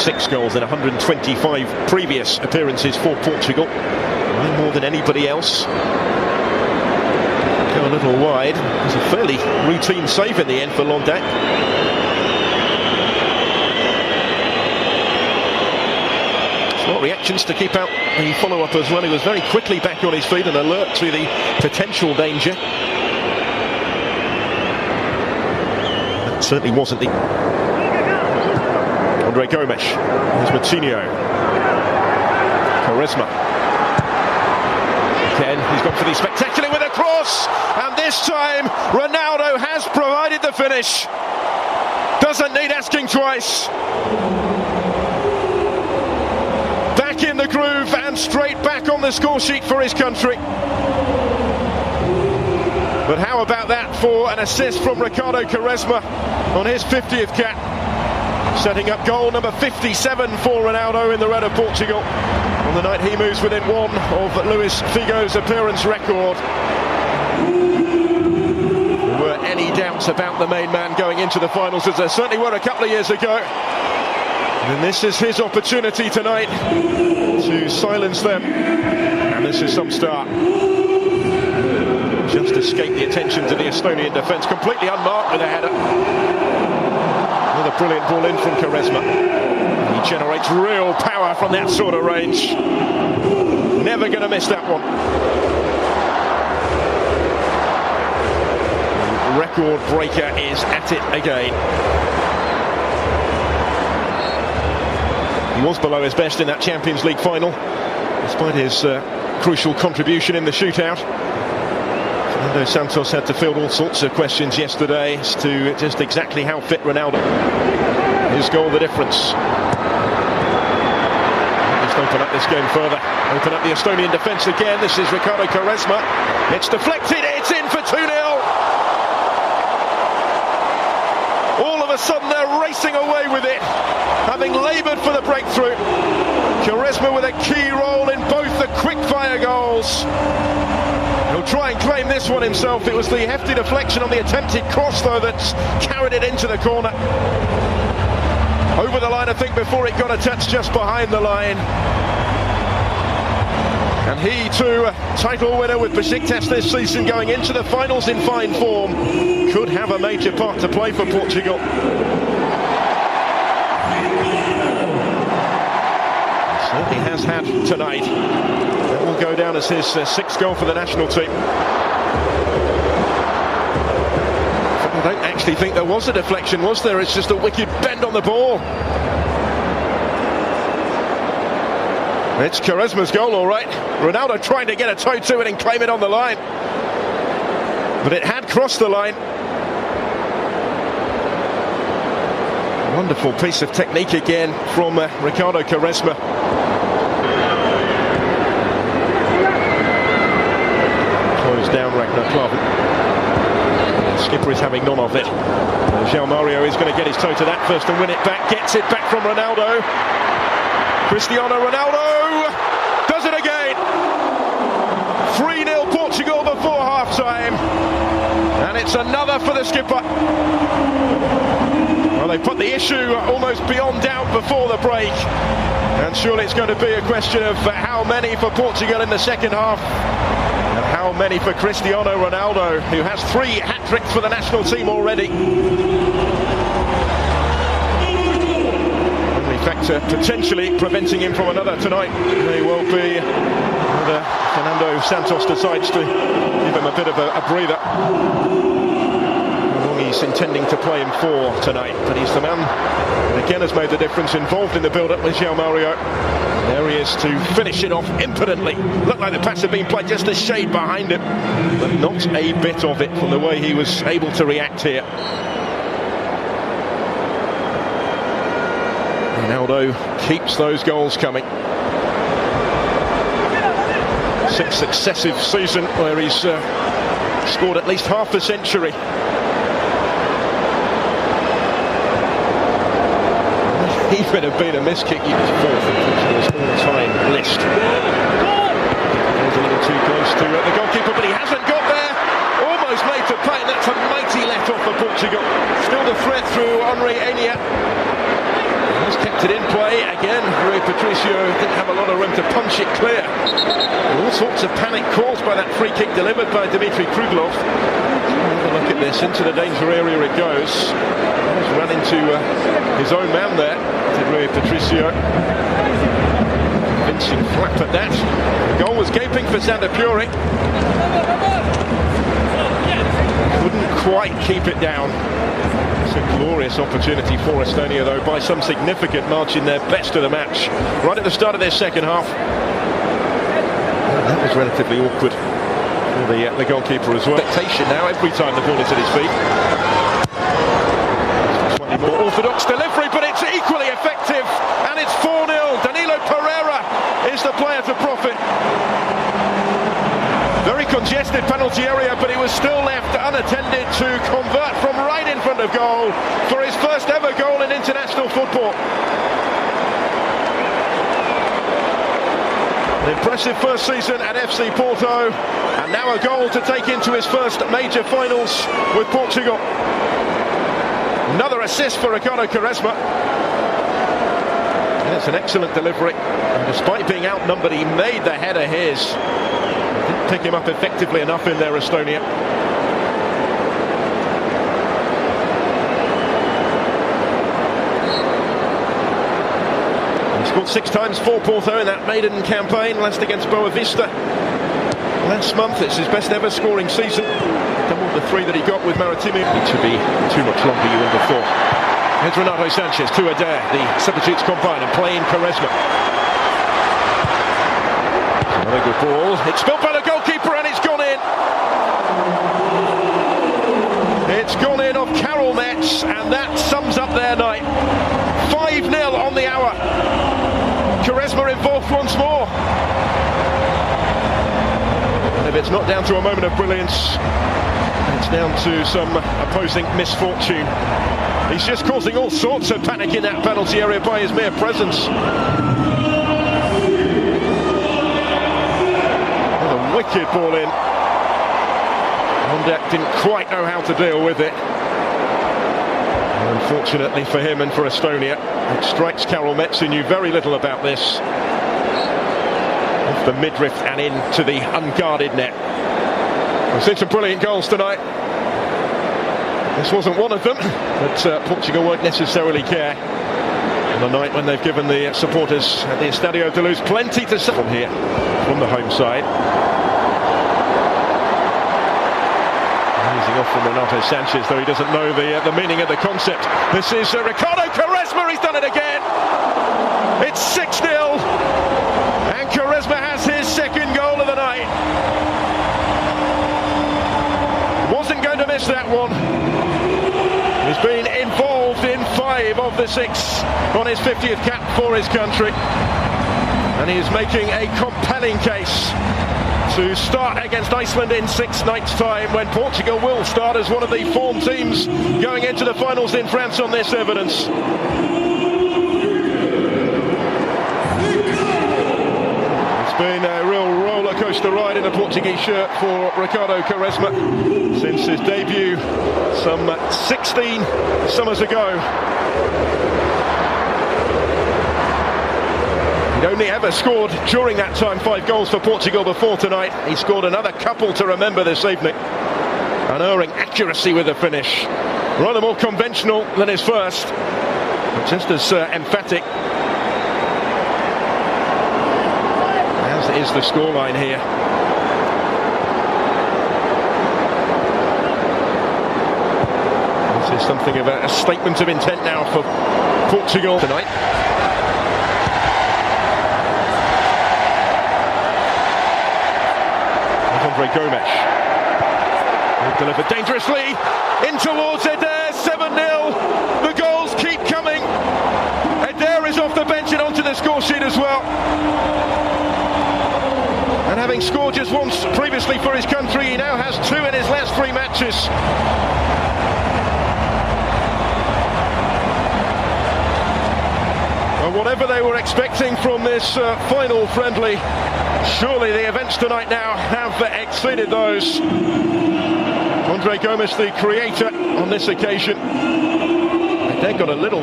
6 goals in 125 previous appearances for Portugal. One more than anybody else. Go a little wide. It was a fairly routine save in the end for Londac. What reactions to keep out the follow-up as well. He was very quickly back on his feet and alert to the potential danger. That certainly wasn't the... Andre Gomes. There's Matinho. Quaresma. Again, he's gone for the spectacular with a cross. And this time, Ronaldo has provided the finish. Doesn't need asking twice. In the groove and straight back on the score sheet for his country. But how about that for an assist from Ricardo Quaresma on his 50th cap, setting up goal number 57 for Ronaldo in the red of Portugal on the night he moves within one of Luis Figo's appearance record. There were any doubts about the main man going into the finals, as there certainly were a couple of years ago. And this is his opportunity tonight to silence them. And this is some start. Just escaped the attentions of the Estonian defence, completely unmarked with a header. Another brilliant ball in from Quaresma. He generates real power from that sort of range. Never going to miss that one. The record breaker is at it again. He was below his best in that Champions League final, despite his crucial contribution in the shootout. Fernando Santos had to field all sorts of questions yesterday as to just exactly how fit Ronaldo. His goal, the difference. Just open up this game further. Open up the Estonian defence again. This is Ricardo Quaresma. It's deflected. It's in for 2-0. All of a sudden they're racing away with it, having laboured for the breakthrough. Quaresma with a key role in both the quick-fire goals. He'll try and claim this one himself. It was the hefty deflection on the attempted cross, though, that's carried it into the corner. Over the line, I think, before it got a touch just behind the line. And he, too, a title winner with Besiktas this season, going into the finals in fine form, could have a major part to play for Portugal. He has had tonight. That will go down as his 6th goal for the national team. I don't actually think there was a deflection, was there? It's just a wicked bend on the ball. It's Quaresma's goal, all right. Ronaldo trying to get a toe to it and claim it on the line. But it had crossed the line. Wonderful piece of technique again from Ricardo Quaresma. Closed down Ragnar Klavan. The skipper is having none of it. João Mario is going to get his toe to that first and win it back. Gets it back from Ronaldo. Cristiano Ronaldo does it again. 3-0 Portugal before half-time. And it's another for the skipper. Well, they put the issue almost beyond doubt before the break. And surely it's going to be a question of how many for Portugal in the second half. And how many for Cristiano Ronaldo, who has 3 hat-tricks for the national team already. Factor potentially preventing him from another tonight may well be whether Fernando Santos decides to give him a bit of a breather. How long he's intending to play him for tonight, but he's the man that again has made the difference, involved in the build-up with João Mario. There he is to finish it off impotently. Looked like the pass had been played just a shade behind him, but not a bit of it from the way he was able to react here. Ronaldo keeps those goals coming. 6th successive season where he's scored at least half a century. Even have been a miss kick. He was 4th in Portugal's all-time list. He's a little too close to the goalkeeper, but he hasn't got there. Almost made to pay, and that's a mighty let off for Portugal. Still the threat through Henri Enya. He's kept it in play again. Rui Patricio didn't have a lot of room to punch it clear. All sorts of panic caused by that free kick delivered by Dmitry Kruglov. Have a look at this, into the danger area it goes. He's run into his own man there, did Rui Patricio. Convincing flap at that. The goal was gaping for Sander Puri. Couldn't quite keep it down. It's a glorious opportunity for Estonia, though, by some significant margin, their best of the match right at the start of their second half. That was relatively awkward for the goalkeeper as well. Expectation now every time the ball is at his feet. Slightly more orthodox delivery, but it's equally effective, and it's 4-0. Danilo Pereira is the player to profit. Very congested penalty area, but he was still left unattended to convert from right in front of goal for his first ever goal in international football. An impressive first season at FC Porto, and now a goal to take into his first major finals with Portugal. Another assist for Ricardo Quaresma. And it's an excellent delivery, and despite being outnumbered, he made the header his. Didn't pick him up effectively enough in there, Estonia. He scored 6 times for Porto in that maiden campaign, last against Boavista last month. It's his best ever scoring season. Double the 3 that he got with Maritimi. It should be too much longer, you wouldn't have thought. Here's Renato Sanchez to Adair, the substitutes combine, and playing Quaresma. Another good ball. It's spilled by the goalkeeper, and it's gone in. It's gone in off Karol Metz, and that sums up their night. 5-0 on the hour. Quaresma involved once more. And if it's not down to a moment of brilliance, it's down to some opposing misfortune. He's just causing all sorts of panic in that penalty area by his mere presence. Wicked ball in. Ondek didn't quite know how to deal with it. And unfortunately for him and for Estonia, it strikes Karol Metz, who knew very little about this. Off the midriff and into the unguarded net. We've seen some brilliant goals tonight. This wasn't one of them, but Portugal won't necessarily care on the night when they've given the supporters at the Estadio de Luz plenty to say from here, from the home side. Easing off from Renato Sanchez, though he doesn't know the meaning of the concept. This is Ricardo Quaresma, he's done it again! It's 6-0, and Quaresma has his second goal of the night. Wasn't going to miss that one. He's been involved in 5 of the 6 on his 50th cap for his country. And he is making a compelling case to start against Iceland in 6 nights' time, when Portugal will start as one of the form teams going into the finals in France on this evidence. It's been a real roller coaster ride in a Portuguese shirt for Ricardo Quaresma since his debut some 16 summers ago. He'd only ever scored during that time 5 goals for Portugal before tonight. He scored another couple to remember this evening. Unerring accuracy with the finish. Rather more conventional than his first, but just as emphatic. As is the scoreline here. This is something of a statement of intent now for Portugal tonight. Gomes delivered dangerously in towards Adair. 7-0. The goals keep coming. Adair is off the bench and onto the score sheet as well. And having scored just once previously for his country, he now has 2 in his last 3 matches. Well, whatever they were expecting from this final friendly, surely the events tonight now have exceeded those. Andre Gomes, the creator on this occasion. They've got a little